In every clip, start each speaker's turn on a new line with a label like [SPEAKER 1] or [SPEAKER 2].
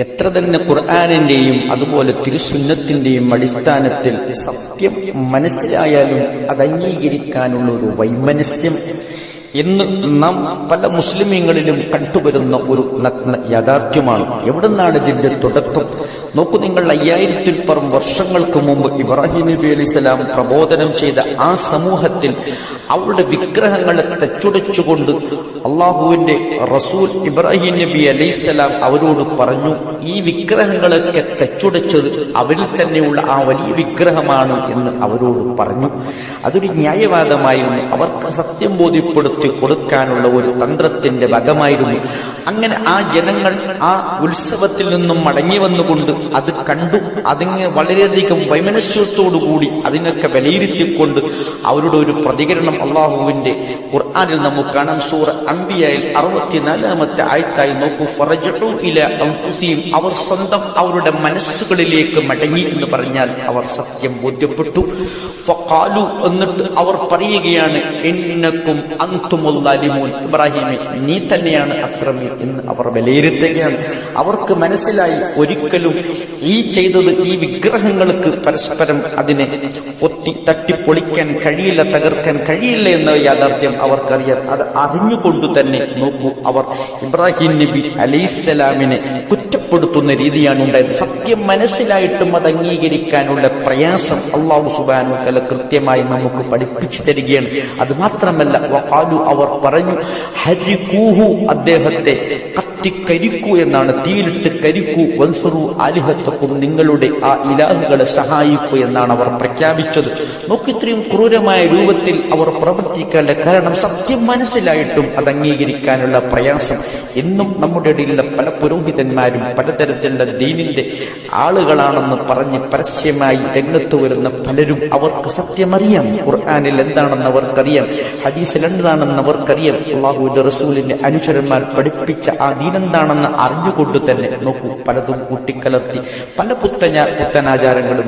[SPEAKER 1] എത്ര തന്നെ ഖുർആനിന്റെയും അതുപോലെ തിരുസുന്നത്തിന്റെയും അടിസ്ഥാനത്തിൽ സത്യം മനസ്സിലായാലും അത് അംഗീകരിക്കാനുള്ള ഒരു വൈമനസ്യം ഇന്ന് നാം പല മുസ്ലിമീങ്ങളിലും കണ്ടുവരുന്ന ഒരു നഗ്ന യാഥാർത്ഥ്യമാണ്. എവിടുന്നാണ് ഇതിന്റെ തുടക്കം? നോക്കൂ നിങ്ങൾ, 5000-ൽ വർഷങ്ങൾക്ക് മുമ്പ് ഇബ്രാഹിം നബി അലൈഹിസ്സലാം പ്രബോധനം ചെയ്ത ആ സമൂഹത്തിൽ അവരുടെ വിഗ്രഹങ്ങളെ തച്ചുടച്ചുകൊണ്ട് അള്ളാഹുവിന്റെ റസൂൽ ഇബ്രാഹിം നബി അലൈഹിസ്സലാം അവരോട് പറഞ്ഞു, ഈ വിഗ്രഹങ്ങളൊക്കെ തച്ചുടച്ചത് അവരിൽ തന്നെയുള്ള ആ വലിയ വിഗ്രഹമാണ് എന്ന് അവരോട് പറഞ്ഞു. അതൊരു ന്യായവാദമായിരുന്നു, അവർക്ക് സത്യം ബോധ്യപ്പെടുത്തി കൊടുക്കാനുള്ള ഒരു തന്ത്രത്തിന്റെ ഭാഗമായിരുന്നു. അങ്ങനെ ആ ജനങ്ങൾ ആ ഉത്സവത്തിൽ നിന്നും മടങ്ങി വന്നുകൊണ്ട് അത് കണ്ടു. അതിന് വളരെയധികം വൈമനസ്യത്തോടുകൂടി അതിനൊക്കെ വിലയിരുത്തിക്കൊണ്ട് അവരുടെ ഒരു പ്രതികരണം അള്ളാഹുവിന്റെ ഖുർആനിൽ നമുക്ക് കാണാം. സൂറ അംബിയയിൽ 64-ാമത്തെ ആയത്തായി നോക്കൂ. ഫറജഉ ഇലാ അൻഫുസിഹിം, അവർ സ്വന്തം അവരുടെ മനസ്സുകളിലേക്ക് മടങ്ങി എന്ന് പറഞ്ഞാൽ അവർ സത്യം ബോധ്യപ്പെട്ടു. ഫഖാലു, എന്നിട്ട് അവർ പറയുകയാണ്, ഇന്നക്കും അൻതുമുൽ ളാലിമൂൻ, ഇബ്രാഹിമേ നീ തന്നെയാണ് അക്രമി എന്ന് അവർ വിലയിരുത്തുകയാണ്. അവർക്ക് മനസ്സിലായി, ഒരിക്കലും ഈ ചെയ്തത് ഈ വിഗ്രഹങ്ങൾക്ക് പരസ്പരം അതിനെ തട്ടിപ്പൊളിക്കാൻ കഴിയില്ല, തകർക്കാൻ കഴിയില്ല എന്ന യാഥാർത്ഥ്യം അവർക്കറിയാം. അത് അറിഞ്ഞുകൊണ്ട് തന്നെ നോക്കൂ, അവർ ഇബ്രാഹിം നബി അലൈഹിസ്സലാമിനെ കുറ്റപ്പെടുത്തുന്ന രീതിയാണ് ഉണ്ടായത്. സത്യം മനസ്സിലായിട്ടും അത് അംഗീകരിക്കാനുള്ള പ്രയാസം അല്ലാഹു സുബ്ഹാനഹു വ തആല കൃത്യമായി നമുക്ക് പഠിപ്പിച്ചു തരികയാണ്. അത് മാത്രമല്ല, വഖാലു, അവർ പറഞ്ഞു, ഹരിഖൂഹു, അദ്ദേഹത്തെ കത്തിക്കരിക്കൂ എന്നാണ്, തീയിലിട്ട് കരിക്കൂ, വൻസുറു ആലിഹത്തക്കും, നിങ്ങളുടെ ആ ഇലാഹുകളെ സഹായിക്കൂ എന്നാണ് അവർ പ്രഖ്യാപിച്ചത്. നോക്ക്, ഇത്രയും ക്രൂരമായ രൂപത്തിൽ അവർ പ്രവർത്തിക്കാനുള്ള കാരണം സത്യം മനസ്സിലായിട്ടും അത് അംഗീകരിക്കാനുള്ള പ്രയാസം. ഇന്നും നമ്മുടെ ഇടയിലുള്ള പല പുരോഹിതന്മാരും പലതരത്തിലുള്ള ദീനിന്റെ ആളുകളാണെന്ന് പറഞ്ഞ് പരസ്യമായി രംഗത്ത് വരുന്ന പലരും, അവർക്ക് സത്യമറിയാം, ഖുർആനിൽ എന്താണെന്ന് അവർക്കറിയാം, ഹദീസിൽ എന്താണെന്ന് അവർക്കറിയാം, അല്ലാഹുവിന്റെ റസൂലിന്റെ അനുചരന്മാർ പഠിപ്പിച്ച ആ ദീനെന്താണെന്ന് അറിഞ്ഞുകൊണ്ട് തന്നെ നോക്കൂ, പലതും കൂട്ടിക്കലർത്തി പല പുത്തനാചാരങ്ങളും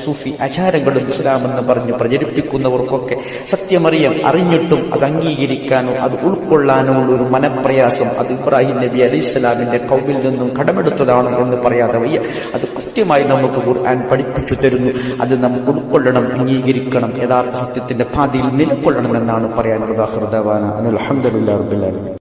[SPEAKER 1] സൂഫി ആചാരങ്ങളും ഇസ്ലാമെന്ന് പറഞ്ഞ് പ്രചരിപ്പിക്കുന്നവർക്കൊക്കെ സത്യമറിയാം. അറിഞ്ഞിട്ടും അത് അംഗീകരിക്കാനോ അത് ഉൾക്കൊള്ളാനോ ഉള്ള ഒരു മനപ്രയാസം. അത് ഇബ്രാഹിം നബി അലൈഹിസ്സലാമിന്റെ ഖൗമിൽ നിന്നും കടമെടുത്തതാണ് എന്ന് പറയാതെ വയ്യ. അത് കൃത്യമായി നമുക്ക് ഖുർആൻ പഠിപ്പിച്ചു തരുന്നു. അത് നാം ഉൾക്കൊള്ളണം, അംഗീകരിക്കണം, യഥാർത്ഥ സത്യത്തിന്റെ പാതയിൽ നിലകൊള്ളണം എന്നാണ് പറയാനുള്ളത്. ആഖിറു ദഅവാന അൽഹംദുലില്ലാഹി റബ്ബിൽ ആലമീൻ.